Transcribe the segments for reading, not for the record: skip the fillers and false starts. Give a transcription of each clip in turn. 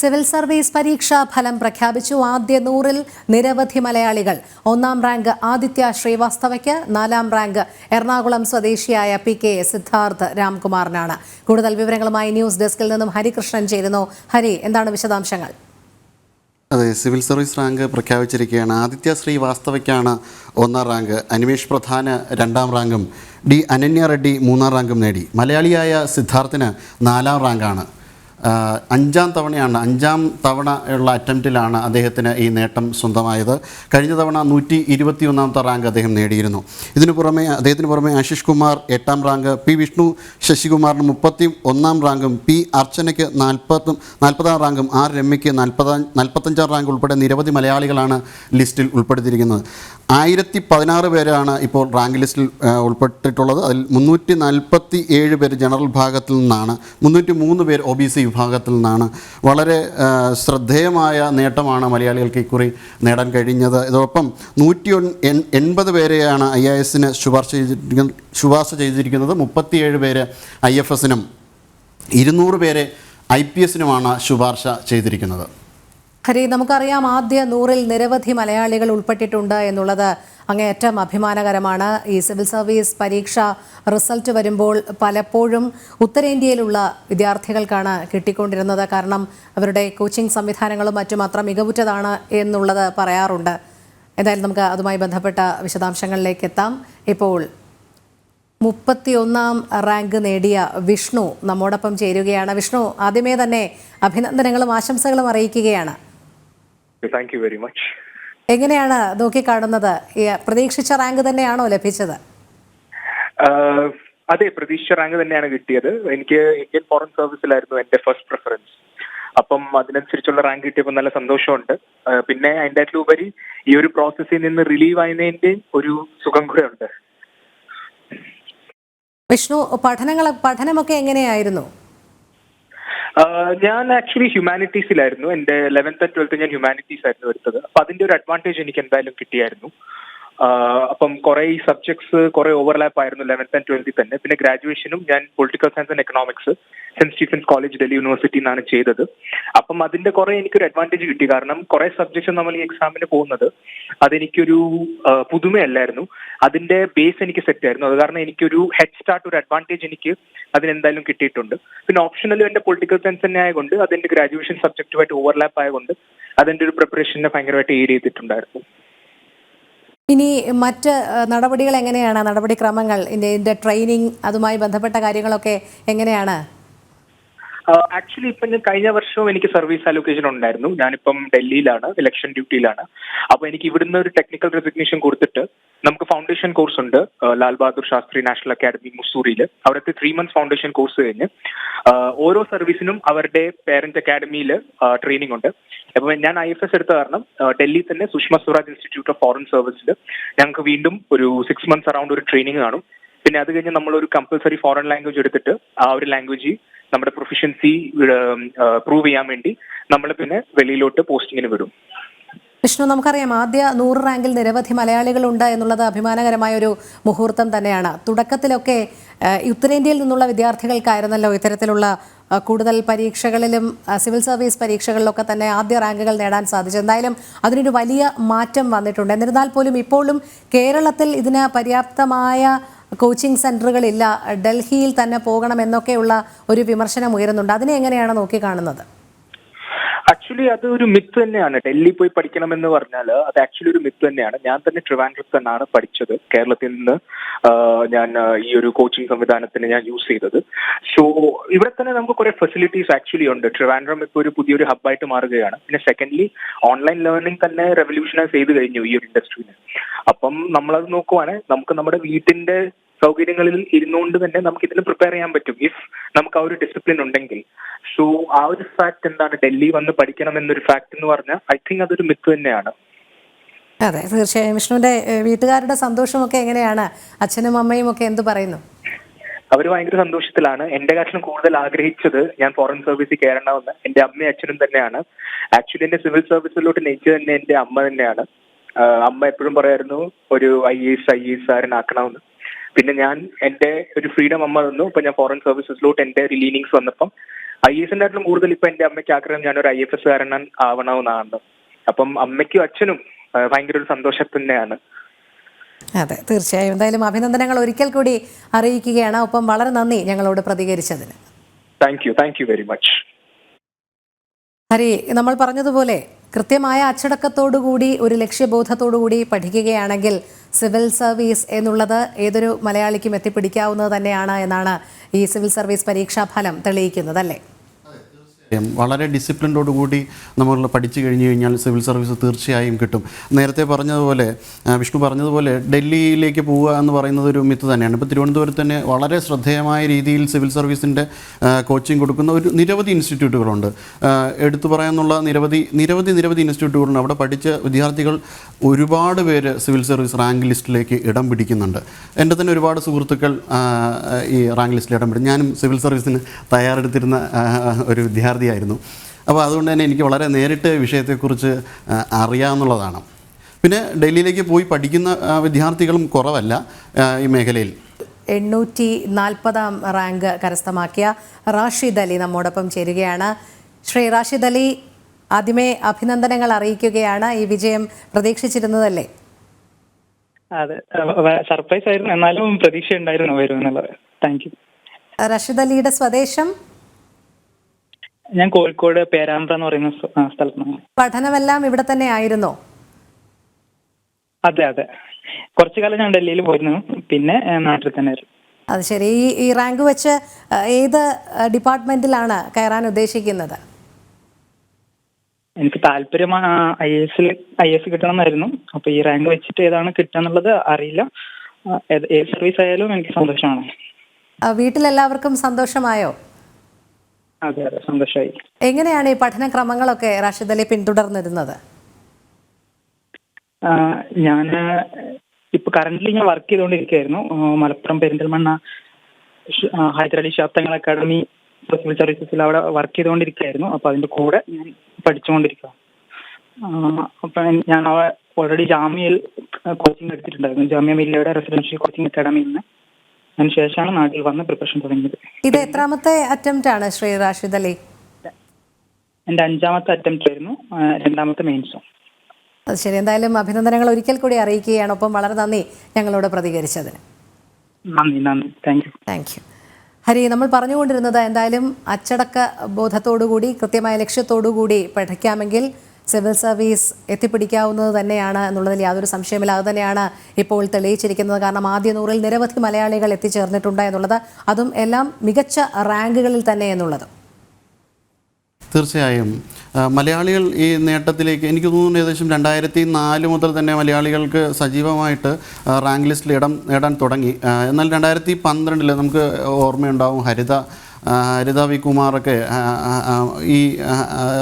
Civil service പരീക്ഷാ ഫലം പ്രഖ്യാപിച്ചു. ആദ്യ 100-ൽ നിരവധി മലയാളികൾ. 1-ാം റാങ്ക് ആദിത്യ ശ്രീവാസ്തവയ്ക്ക്, 4-ാം റാങ്ക് എറണാകുളം സ്വദേശിയായ PK സിദ്ധാർത്ഥ് രാംകുമാറിനാണ്. കൂടുതൽ വിവരങ്ങളുമായി ന്യൂസ് ഡെസ്കിൽ നിന്നും ഹരികൃഷ്ണൻ ചേരുന്നു. ഹരി, എന്താണ് വിശദാംശങ്ങൾ? അതെ, സിവിൽ സർവീസ് റാങ്ക് പ്രഖ്യാപിച്ചിരിക്കുകയാണ്. ആദിത്യ ശ്രീവാസ്തവയ്ക്കാണ് 1-ാം റാങ്ക്, അനിമേഷ് പ്രധാന് 2-ാം റാങ്കും അനന്യ റെഡ്ഡി 3-ാം റാങ്കും നേടി. മലയാളിയായ സിദ്ധാർത്ഥിന് 4-ാം റാങ്കാണ്. 5-ാം തവണ ഉള്ള അറ്റംപ്റ്റിലാണ് അദ്ദേഹത്തിന് ഈ നേട്ടം സ്വന്തമായത്. കഴിഞ്ഞ തവണ 121-ാമത്തെ റാങ്ക് അദ്ദേഹം നേടിയിരുന്നു. അദ്ദേഹത്തിന് പുറമെ ആശിഷ് കുമാർ 8-ാം റാങ്ക്, P വിഷ്ണു ശശികുമാറിന് 31-ാം റാങ്കും, P അർച്ചനയ്ക്ക് 40-ാം റാങ്കും, R രമ്യയ്ക്ക് 45-ാം റാങ്ക് ഉൾപ്പെടെ നിരവധി മലയാളികളാണ് ലിസ്റ്റിൽ ഉൾപ്പെടുത്തിയിരിക്കുന്നത്. 1016 പേരാണ് ഇപ്പോൾ റാങ്ക് ലിസ്റ്റിൽ ഉൾപ്പെട്ടിട്ടുള്ളത്. അതിൽ 347 പേര് ജനറൽ വിഭാഗത്തിൽ നിന്നാണ്, 303 പേർ OBC വിഭാഗത്തിൽ നിന്നാണ്. വളരെ ശ്രദ്ധേയമായ നേട്ടമാണ് മലയാളികൾക്ക് ഇക്കുറി നേടാൻ കഴിഞ്ഞത്. ഇതോടൊപ്പം 180 പേരെയാണ് IAS-ന് ശുപാർശ ചെയ്തിരിക്കുന്നത്. 37 പേര് IFS-നും 200 പേരെ IPS-നുമാണ് ശുപാർശ ചെയ്തിരിക്കുന്നത്. ഹരി, നമുക്കറിയാം ആദ്യ 100-ൽ നിരവധി മലയാളികൾ ഉൾപ്പെട്ടിട്ടുണ്ട് എന്നുള്ളത് അങ്ങേയറ്റം അഭിമാനകരമാണ്. ഈ സിവിൽ സർവീസ് പരീക്ഷ റിസൾട്ട് വരുമ്പോൾ പലപ്പോഴും ഉത്തരേന്ത്യയിലുള്ള വിദ്യാർത്ഥികൾക്കാണ് കിട്ടിക്കൊണ്ടിരുന്നത്. കാരണം അവരുടെ കോച്ചിങ് സംവിധാനങ്ങളും മറ്റും അത്ര മികവുറ്റതാണ് എന്നുള്ളത് പറയാറുണ്ട്. എന്തായാലും നമുക്ക് അതുമായി ബന്ധപ്പെട്ട വിശദാംശങ്ങളിലേക്ക് എത്താം. ഇപ്പോൾ 31-ാം റാങ്ക് നേടിയ വിഷ്ണു നമ്മോടൊപ്പം ചേരുകയാണ്. വിഷ്ണു, ആദ്യമേ തന്നെ അഭിനന്ദനങ്ങളും ആശംസകളും അറിയിക്കുകയാണ്. Thank you very much. എങ്ങനെയാണ് നോക്കിക്കാണുന്നത്? പ്രതീക്ഷിച്ച റാങ്ക് തന്നെയാണോ ലഭിച്ചത്? അതെ, പ്രതീക്ഷിച്ച റാങ്ക് തന്നെയാണ് കിട്ടിയത്. എനിക്ക് ഇന്ത്യൻ ഫോറിൻ സർവീസിലായിരുന്നു എന്റെ ഫസ്റ്റ് പ്രിഫറൻസ്. അപ്പം അതിനനുസരിച്ചുള്ള റാങ്ക് കിട്ടിയപ്പോൾ നല്ല സന്തോഷമുണ്ട്. പിന്നെ അതിൻ്റെ ഉപരി ഈ ഒരു പ്രോസസ്സിൽ നിന്ന് റിലീവ് ആയതിന്റെ ഒരു സുഖം കൂടെ ഉണ്ട്. വിഷ്ണു, പഠനമൊക്കെ എങ്ങനെയായിരുന്നു? ഞാൻ ആക്ച്വലി ഹ്യൂമാനിറ്റീസിലായിരുന്നു. എന്റെ 11th and 12th ഞാൻ ഹ്യൂമാനിറ്റീസ് ആയിരുന്നു എടുത്തത്. അപ്പൊ അതിന്റെ ഒരു അഡ്വാൻറ്റേജ് എനിക്ക് എന്തായാലും കിട്ടിയായിരുന്നു. അപ്പം കുറെ ഈ സബ്ജക്ട്സ് കുറെ ഓവർലാപ്പ് ആയിരുന്നു 11th and 12th തന്നെ. പിന്നെ ഗ്രാജുവേഷനും ഞാൻ political science and economics Saint Stephen's College Delhi University നിന്നാണ് ചെയ്തത്. അപ്പം അതിന്റെ കുറെ എനിക്കൊരു അഡ്വാൻറ്റേജ് കിട്ടി. കാരണം കുറെ സബ്ജക്ട്സ് നമ്മൾ ഈ എക്സാമിന് പോകുന്നത് അതെനിക്കൊരു പുതുമയല്ലായിരുന്നു. അതിന്റെ ബേസ് എനിക്ക് സെറ്റ് ആയിരുന്നു. അത് കാരണം എനിക്കൊരു ഹെഡ് സ്റ്റാർട്ട്, ഒരു അഡ്വാൻറ്റേജ് എനിക്ക് അതിനെന്തായാലും കിട്ടിയിട്ടുണ്ട്. പിന്നെ ഓപ്ഷണലും എന്റെ പൊളിറ്റിക്കൽ സയൻസ് തന്നെ ആയതുകൊണ്ട് അതെന്റെ ഗ്രാജുവേഷൻ സബ്ജക്റ്റുമായിട്ട് ഓവർലാപ്പ് ആയതുകൊണ്ട് അതിന്റെ ഒരു പ്രിപ്പറേഷനെ ഭയങ്കരമായിട്ട് എയ്ഡ് ചെയ്തിട്ടുണ്ടായിരുന്നു. ഇനി മറ്റ് നടപടികൾ എങ്ങനെയാണ്? നടപടിക്രമങ്ങൾ, ഇതിന്റെ ട്രെയിനിങ്, അതുമായി ബന്ധപ്പെട്ട കാര്യങ്ങളൊക്കെ എങ്ങനെയാണ്? ആക്ച്വലി ഇപ്പം ഞാൻ കഴിഞ്ഞ വർഷവും എനിക്ക് സർവീസ് അലോക്കേഷൻ ഉണ്ടായിരുന്നു. ഞാനിപ്പം ഡൽഹിയിലാണ്, ഇലക്ഷൻ ഡ്യൂട്ടിയിലാണ്. അപ്പൊ എനിക്ക് ഇവിടുന്ന് ഒരു ടെക്നിക്കൽ റെസിഗ്നേഷൻ കൊടുത്തിട്ട് നമുക്ക് ഫൗണ്ടേഷൻ കോഴ്സ് ഉണ്ട് ലാൽ ബഹാദൂർ ശാസ്ത്രി നാഷണൽ അക്കാദമി മുസൂറിയിൽ. അവിടുത്തെ 3 months ഫൗണ്ടേഷൻ കോഴ്സ് കഴിഞ്ഞ് ഓരോ സർവീസിനും അവരുടെ പേരന്റ് അക്കാദമിയിൽ ട്രെയിനിങ് ഉണ്ട്. അപ്പൊ ഞാൻ IFS എടുത്ത കാരണം ഡൽഹി തന്നെ Sushma Swaraj institute of foreign സർവീസിൽ ഞങ്ങൾക്ക് വീണ്ടും ഒരു 6 months അറൌണ്ട് ഒരു ട്രെയിനിങ് കാണും. പിന്നെ അത് കഴിഞ്ഞ് നമ്മളൊരു കമ്പൽസറി ഫോറിൻ ലാംഗ്വേജ് എടുത്തിട്ട് ആ ഒരു ലാംഗ്വേജ് നമ്മുടെ പ്രൊഫിഷ്യൻസി പ്രൂവ് ചെയ്യാൻ വേണ്ടി നമ്മൾ പിന്നെ വെളിയിലോട്ട് പോസ്റ്റിങ്ങിന് വിടും. വിഷ്ണു, നമുക്കറിയാം ആദ്യ 100 റാങ്കിൽ നിരവധി മലയാളികളുണ്ട് എന്നുള്ളത് അഭിമാനകരമായ ഒരു മുഹൂർത്തം തന്നെയാണ്. തുടക്കത്തിലൊക്കെ ഉത്തരേന്ത്യയിൽ നിന്നുള്ള വിദ്യാർത്ഥികൾക്കായിരുന്നല്ലോ ഇത്തരത്തിലുള്ള കൂടുതൽ പരീക്ഷകളിലും സിവിൽ സർവീസ് പരീക്ഷകളിലൊക്കെ തന്നെ ആദ്യ റാങ്കുകൾ നേടാൻ സാധിച്ചു. എന്തായാലും അതിനൊരു വലിയ മാറ്റം വന്നിട്ടുണ്ട്. എന്നിരുന്നാൽ പോലും ഇപ്പോഴും കേരളത്തിൽ ഇതിന് പര്യാപ്തമായ കോച്ചിങ് സെന്ററുകളില്ല, ഡൽഹിയിൽ തന്നെ പോകണം എന്നൊക്കെയുള്ള ഒരു വിമർശനം ഉയരുന്നുണ്ട്. അതിനെ എങ്ങനെയാണ് നോക്കിക്കാണുന്നത്? ആക്ച്വലി അത് ഒരു മിത്ത് തന്നെയാണ്. ഡൽഹി പോയി പഠിക്കണമെന്ന് പറഞ്ഞാൽ അത് ആക്ച്വലി ഒരു മിത്ത് തന്നെയാണ്. ഞാൻ തന്നെ ട്രിവാൻഡ്രത്ത് തന്നെയാണ് പഠിച്ചത്. കേരളത്തിൽ നിന്ന് ഞാൻ ഈ ഒരു കോച്ചിങ് സംവിധാനത്തിന് ഞാൻ യൂസ് ചെയ്തത്. സോ ഇവിടെ തന്നെ നമുക്ക് കുറെ ഫെസിലിറ്റീസ് ആക്ച്വലി ഉണ്ട്. ട്രിവാൻഡ്രം ഇപ്പോൾ ഒരു പുതിയൊരു ഹബ്ബായിട്ട് മാറുകയാണ്. പിന്നെ സെക്കൻഡ്ലി ഓൺലൈൻ ലേണിംഗ് തന്നെ റെവല്യൂഷനൈസ് ചെയ്ത് കഴിഞ്ഞു ഈ ഒരു ഇൻഡസ്ട്രിയിൽ. അപ്പം നമ്മളത് നോക്കുവാണെങ്കിൽ നമുക്ക് നമ്മുടെ വീട്ടിന്റെ സൗകര്യങ്ങളിൽ ഇരുന്നുകൊണ്ട് തന്നെ നമുക്ക് ഇതിന് പ്രിപ്പയർ ചെയ്യാൻ പറ്റും ഇഫ് നമുക്ക് ആ ഒരു ഡിസിപ്ലിൻ ഉണ്ടെങ്കിൽ. സോ ആ ഒരു ഫാക്ട് എന്താണ്, ഡൽഹി വന്ന് പഠിക്കണം എന്നൊരു ഫാക്ട് എന്ന് പറഞ്ഞാൽ ഐ തിങ്ക് അതൊരു മിത്ത് തന്നെയാണ്. അതെ, തീർച്ചയായും. വിഷ്ണുവിന്റെ വീട്ടുകാരുടെ സന്തോഷമൊക്കെ എങ്ങനെയാണ്? അച്ഛനും അമ്മയും ഒക്കെ എന്ത് പറയുന്നു? അവർ ഭയങ്കര സന്തോഷത്തിലാണ്. എന്റെ കാര്യം കൂടുതൽ ആഗ്രഹിച്ചത് ഞാൻ ഫോറിൻ സർവീസിൽ കയറണമെന്ന് എന്റെ അമ്മയും അച്ഛനും തന്നെയാണ്. ആക്ച്വലി എന്റെ സിവിൽ സർവീസിലോട്ട് നയിച്ചത് തന്നെ എന്റെ അമ്മ തന്നെയാണ്. അമ്മ എപ്പോഴും പറയായിരുന്നു ഒരു IAS ആക്കണമെന്ന്. പിന്നെ ഞാൻ എന്റെ ഒരു ഫ്രീഡം അമ്മ തന്നു. ഇപ്പൊ ഞാൻ ഫോറിൻ സർവീസസിലോട്ട് എന്റെ ലീനിങ്സ് വന്നപ്പം IAS-നെക്കാട്ടിലും കൂടുതൽ ഇപ്പൊ എന്റെ അമ്മയ്ക്ക് ആഗ്രഹം ഞാനൊരു IFS കാരൻ ആവണമെന്നാണ്. അപ്പം അമ്മയ്ക്കും അച്ഛനും ഭയങ്കര ഒരു സന്തോഷം തന്നെയാണ്. അതെ, തീർച്ചയായും. എന്തായാലും അഭിനന്ദനങ്ങൾ ഒരിക്കൽ കൂടി അറിയിക്കുകയാണ്. ഒപ്പം വളരെ നന്ദി ഞങ്ങളോട് പ്രതികരിച്ചതിന്. Thank you very much. Hari, നമ്മൾ പറഞ്ഞതുപോലെ കൃത്യമായ അച്ചടക്കത്തോടുകൂടി ഒരു ലക്ഷ്യബോധത്തോടുകൂടി പഠിക്കുകയാണെങ്കിൽ സിവിൽ സർവീസ് എന്നുള്ളത് ഏതൊരു മലയാളിക്കും എത്തിപ്പിടിക്കാവുന്നത് തന്നെയാണ് എന്നാണ് ഈ സിവിൽ സർവീസ് പരീക്ഷാഫലം തെളിയിക്കുന്നത്, അല്ലേ? വളരെ ഡിസിപ്ലിനോടുകൂടി നമ്മൾ പഠിച്ചു കഴിഞ്ഞു കഴിഞ്ഞാൽ സിവിൽ സർവീസ് തീർച്ചയായും കിട്ടും. നേരത്തെ പറഞ്ഞതുപോലെ, വിഷ്ണു പറഞ്ഞതുപോലെ ഡൽഹിയിലേക്ക് പോവുക എന്ന് പറയുന്നത് ഒരു മിത്ത് തന്നെയാണ്. ഇപ്പോൾ തിരുവനന്തപുരത്ത് തന്നെ വളരെ ശ്രദ്ധേയമായ രീതിയിൽ സിവിൽ സർവീസിൻ്റെ കോച്ചിങ് കൊടുക്കുന്ന നിരവധി ഇൻസ്റ്റിറ്റ്യൂട്ടുകളുണ്ട്. എടുത്തു പറയാനുള്ള നിരവധി ഇൻസ്റ്റിറ്റ്യൂട്ടുകളുണ്ട്. അവിടെ പഠിച്ച വിദ്യാർത്ഥികൾ ഒരുപാട് പേര് സിവിൽ സർവീസ് റാങ്ക് ലിസ്റ്റിലേക്ക് ഇടം പിടിക്കുന്നുണ്ട്. എൻ്റെ തന്നെ ഒരുപാട് സുഹൃത്തുക്കൾ ഈ റാങ്ക് ലിസ്റ്റിൽ ഇടം പിടിക്കും. ഞാനും സിവിൽ സർവീസിന് തയ്യാറെടുത്തിരുന്ന ഒരു വിദ്യാർത്ഥിയായിരുന്നു. അപ്പോൾ അതുകൊണ്ട് തന്നെ എനിക്ക് വളരെ നേരിട്ട് വിഷയത്തെക്കുറിച്ച് അറിയാമെന്നുള്ളതാണ്. പിന്നെ ഡൽഹിയിലേക്ക് പോയി പഠിക്കുന്ന വിദ്യാർത്ഥികളും കുറവല്ല ഈ മേഖലയിൽ. 840 റാങ്ക് കരസ്ഥമാക്കിയ റാഷിദ് അലി നമ്മോടൊപ്പം ചേരുകയാണ്. ശ്രീ റാഷിദ് അലി, ആദ്യമേ അഭിനന്ദനങ്ങൾ അറിയിക്കുകയാണ്. ഈ വിജയം പ്രതീക്ഷിച്ചിരുന്നതല്ലേ? അതെ, സർപ്രൈസ് ആയിരുന്നു, എന്നാലും പ്രതീക്ഷ ഉണ്ടായിരുന്നു വരുമെന്നുള്ളത്. Thank you. റാഷിദ് അലിയുടെ സ്വദേശം? ഞാൻ കോഴിക്കോട് പേരാമ്പ്ര എന്ന് പറയുന്ന സ്ഥലത്താണ്. പഠനമെല്ലാം ഇവിടെ തന്നെ ആയിരുന്നോ? അതെ, കുറച്ചു കാലം ഞാൻ ഡൽഹിയിൽ പോയിരുന്നു, പിന്നെ നാട്ടിൽ തന്നെ ആയിരുന്നു. അത് ശരി. ഈ റാങ്ക് വെച്ച് ഏത് ഡിപ്പാർട്ട്മെന്റിലാണ് കയറാൻ ഉദ്ദേശിക്കുന്നത്? എനിക്ക് താല്പര്യം IAS കിട്ടണമെന്നായിരുന്നു. അപ്പൊ ഈ റാങ്ക് വെച്ചിട്ട് ഏതാണ് കിട്ടുക അറിയില്ല. ഏത് സർവീസ് ആയാലും എനിക്ക് സന്തോഷമാണ്. വീട്ടിലെല്ലാവർക്കും സന്തോഷമായോ? അതെ, സന്തോഷമായി. എങ്ങനെയാണ് ഈ പഠനക്രമങ്ങളൊക്കെ റാഷിദ് അലി പിന്തുടർന്നിരുന്നത്? ഞാൻ ഇപ്പൊ കറന്റ്ലി ഞാൻ വർക്ക് ചെയ്തുകൊണ്ടിരിക്കുകയായിരുന്നു. മലപ്പുറം പെരിന്തൽമണ്ണ ഹൈദരലി ശാസ്ത്രങ്ങൾ അക്കാദമി സിവിൽ സർവീസസിൽ അവിടെ വർക്ക് ചെയ്തുകൊണ്ടിരിക്കുകയായിരുന്നു. അപ്പൊ അതിന്റെ കൂടെ ഞാൻ പഠിച്ചുകൊണ്ടിരിക്കുക. അപ്പൊ ഞാൻ ഓൾറെഡി ജാമ്യയിൽ കോച്ചിങ് എടുത്തിട്ടുണ്ടായിരുന്നു, ജാമ്യ മില്ലയുടെ റെസിഡൻഷ്യൽ കോച്ചിങ് അക്കാദമിയിൽ നിന്ന്. അതിനുശേഷമാണ് നാട്ടിൽ വന്ന് പ്രിപ്പറേഷൻ തുടങ്ങിയത്. ഇത് എത്രാമത്തെ അറ്റംപ്റ്റ് ആണ് ശ്രീ റാഷിദ് അലി? എന്റെ 5ാമത്തെ അറ്റംപ്റ്റ് ആയിരുന്നു, 2ാമത്തെ മെയിൻസും. അത് ശരി. എന്തായാലും അഭിനന്ദനങ്ങൾ ഒരിക്കൽ കൂടി അറിയിക്കുകയാണ്. ഒപ്പം വളരെ നന്ദി ഞങ്ങളോട് പ്രതികരിച്ചതിന്. നന്ദി. Thank you. ഹരി, നമ്മൾ പറഞ്ഞുകൊണ്ടിരുന്നത് എന്തായാലും അച്ചടക്ക ബോധത്തോടുകൂടി കൃത്യമായ ലക്ഷ്യത്തോടുകൂടി പഠിക്കാമെങ്കിൽ സിവിൽ സർവീസ് എത്തിപ്പിടിക്കാവുന്നത് തന്നെയാണ് എന്നുള്ളതിൽ യാതൊരു സംശയമില്ല. അത് തന്നെയാണ് ഇപ്പോൾ തെളിയിച്ചിരിക്കുന്നത്. കാരണം ആദ്യ 100-ൽ നിരവധി മലയാളികൾ എത്തിച്ചേർന്നിട്ടുണ്ട് എന്നുള്ളത്, അതും എല്ലാം മികച്ച റാങ്കുകളിൽ തന്നെ എന്നുള്ളത്. തീർച്ചയായും മലയാളികൾ ഈ നേട്ടത്തിലേക്ക്, എനിക്ക് തോന്നുന്നു ഏകദേശം 2004 മുതൽ തന്നെ മലയാളികൾക്ക് സജീവമായിട്ട് റാങ്ക് ലിസ്റ്റിൽ ഇടം നേടാൻ തുടങ്ങി. എന്നാൽ 2012 നമുക്ക് ഓർമ്മയുണ്ടാവും, ഹരിത വി കുമാറൊക്കെ ഈ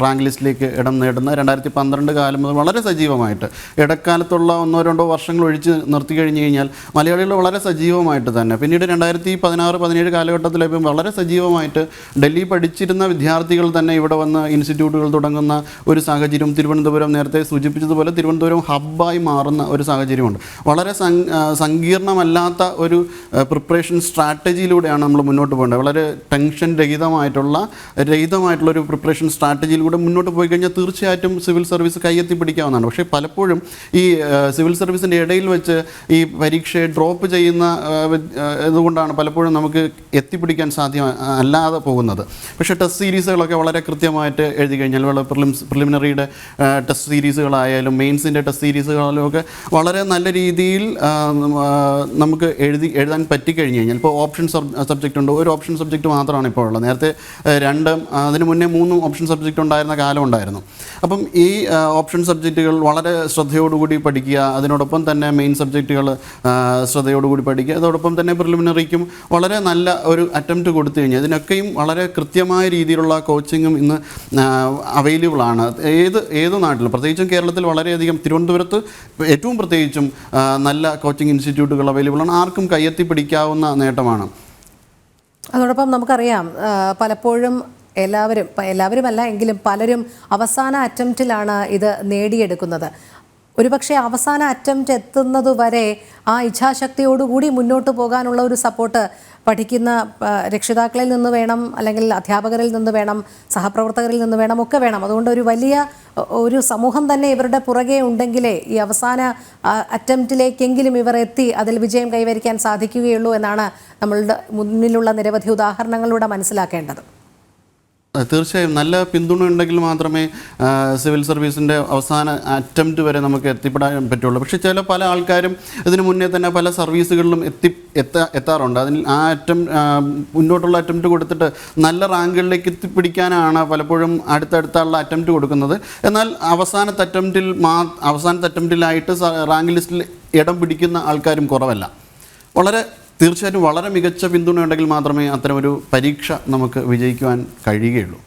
റാങ്ക് ലിസ്റ്റിലേക്ക് ഇടം നേടുന്ന 2012 കാലം മുതൽ വളരെ സജീവമായിട്ട്, ഇടക്കാലത്തുള്ള 1-2 വർഷങ്ങൾ ഒഴിച്ച് നിർത്തി കഴിഞ്ഞ് കഴിഞ്ഞാൽ മലയാളികൾ വളരെ സജീവമായിട്ട് തന്നെ, പിന്നീട് 2016-17 കാലഘട്ടത്തിലേക്കും വളരെ സജീവമായിട്ട് ഡൽഹി പഠിച്ചിരുന്ന വിദ്യാർത്ഥികൾ തന്നെ ഇവിടെ വന്ന് ഇൻസ്റ്റിറ്റ്യൂട്ടുകൾ തുടങ്ങുന്ന ഒരു സാഹചര്യം തിരുവനന്തപുരം, നേരത്തെ സൂചിപ്പിച്ചതുപോലെ തിരുവനന്തപുരം ഹബ്ബായി മാറുന്ന ഒരു സാഹചര്യമുണ്ട്. വളരെ സങ്കീർണമല്ലാത്ത ഒരു പ്രിപ്പറേഷൻ സ്ട്രാറ്റജിയിലൂടെയാണ് നമ്മൾ മുന്നോട്ട് പോകേണ്ടത്. വളരെ ടെൻഷൻ രഹിതമായിട്ടുള്ള ഒരു പ്രിപ്പറേഷൻ സ്ട്രാറ്റജിയിലൂടെ മുന്നോട്ട് പോയി കഴിഞ്ഞാൽ തീർച്ചയായിട്ടും സിവിൽ സർവീസ് കയ്യെത്തി പിടിക്കാവുന്നതാണ്. പക്ഷേ പലപ്പോഴും ഈ സിവിൽ സർവീസിൻ്റെ ഇടയിൽ വെച്ച് ഈ പരീക്ഷയെ ഡ്രോപ്പ് ചെയ്യുന്ന ഇതുകൊണ്ടാണ് പലപ്പോഴും നമുക്ക് എത്തിപ്പിടിക്കാൻ സാധ്യം അല്ലാതെ പോകുന്നത്. പക്ഷേ ടെസ്റ്റ് സീരീസുകളൊക്കെ വളരെ കൃത്യമായിട്ട് എഴുതി കഴിഞ്ഞാൽ, പ്രിലിമിനറിയുടെ ടെസ്റ്റ് സീരീസുകളായാലും മെയിൻസിൻ്റെ ടെസ്റ്റ് സീരീസുകളായാലും ഒക്കെ വളരെ നല്ല രീതിയിൽ നമുക്ക് എഴുതാൻ പറ്റിക്കഴിഞ്ഞ് കഴിഞ്ഞാൽ, ഇപ്പോൾ ഓപ്ഷൻ സബ്ജക്റ്റ് ഉണ്ട്, ഒരു ഓപ്ഷൻ സബ്ജക്റ്റ് മാത്രമാണ് ഇപ്പോൾ ഉള്ളത്. നേരത്തെ 2, അതിന് മുന്നേ 3 ഓപ്ഷൻ സബ്ജക്റ്റ് ഉണ്ടായിരുന്ന കാലം ഉണ്ടായിരുന്നു. അപ്പം ഈ ഓപ്ഷൻ സബ്ജക്റ്റുകൾ വളരെ ശ്രദ്ധയോടുകൂടി പഠിക്കുക, അതിനോടൊപ്പം തന്നെ മെയിൻ സബ്ജക്റ്റുകൾ ശ്രദ്ധയോടുകൂടി പഠിക്കുക, അതോടൊപ്പം തന്നെ പ്രിലിമിനറിക്കും വളരെ നല്ല ഒരു അറ്റംപ്റ്റ് കൊടുത്തു കഴിഞ്ഞാൽ ഇതിനൊക്കെയും വളരെ കൃത്യമായ രീതിയിലുള്ള കോച്ചിങ്ങും ഇന്ന് അവൈലബിൾ ആണ്. ഏത് നാട്ടിലും, പ്രത്യേകിച്ചും കേരളത്തിൽ വളരെയധികം, തിരുവനന്തപുരത്ത് ഏറ്റവും പ്രത്യേകിച്ചും നല്ല കോച്ചിങ് ഇൻസ്റ്റിറ്റ്യൂട്ടുകൾ അവൈലബിൾ ആണ്. ആർക്കും കയ്യെത്തി പിടിക്കാവുന്ന നേട്ടമാണ്. അതോടൊപ്പം നമുക്കറിയാം, പലപ്പോഴും എല്ലാവരുമല്ല എങ്കിലും പലരും അവസാന അറ്റംപ്റ്റിലാണ് ഇത് നേടിയെടുക്കുന്നത്. ഒരുപക്ഷെ അവസാന അറ്റംപ്റ്റ് എത്തുന്നതുവരെ ആ ഇച്ഛാശക്തിയോടുകൂടി മുന്നോട്ട് പോകാനുള്ള ഒരു സപ്പോർട്ട് പഠിക്കുന്ന രക്ഷിതാക്കളിൽ നിന്ന് വേണം, അല്ലെങ്കിൽ അധ്യാപകരിൽ നിന്ന് വേണം, സഹപ്രവർത്തകരിൽ നിന്ന് വേണം, ഒക്കെ വേണം. അതുകൊണ്ട് ഒരു സമൂഹം തന്നെ ഇവരുടെ പുറകെ ഉണ്ടെങ്കിലേ ഈ അവസാന അറ്റംപ്റ്റിലേക്കെങ്കിലും ഇവർ എത്തി അതിൽ വിജയം കൈവരിക്കാൻ സാധിക്കുകയുള്ളൂ എന്നാണ് നമ്മളുടെ മുന്നിലുള്ള നിരവധി ഉദാഹരണങ്ങളിലൂടെ മനസ്സിലാക്കേണ്ടത്. തീർച്ചയായും നല്ല പിന്തുണ ഉണ്ടെങ്കിൽ മാത്രമേ സിവിൽ സർവീസിൻ്റെ അവസാന അറ്റംപ്റ്റ് വരെ നമുക്ക് എത്തിപ്പെടാൻ പറ്റുള്ളൂ. പക്ഷേ പല ആൾക്കാരും ഇതിനു മുന്നേ തന്നെ പല സർവീസുകളിലും എത്താറുണ്ട്. അതിൽ മുന്നോട്ടുള്ള അറ്റംപ്റ്റ് കൊടുത്തിട്ട് നല്ല റാങ്കുകളിലേക്ക് എത്തിപ്പിടിക്കാനാണ് പലപ്പോഴും അടുത്തടുത്തുള്ള അറ്റംപ്റ്റ് കൊടുക്കുന്നത്. എന്നാൽ അവസാനത്തെ അറ്റംപ്റ്റിലായിട്ട് റാങ്ക് ലിസ്റ്റിൽ ഇടം പിടിക്കുന്ന ആൾക്കാരും കുറവല്ല. തീർച്ചയായിട്ടും വളരെ മികച്ച പിന്തുണ ഉണ്ടെങ്കിൽ മാത്രമേ അത്തരമൊരു പരീക്ഷ നമുക്ക് വിജയിക്കുവാൻ കഴിയുകയുള്ളൂ.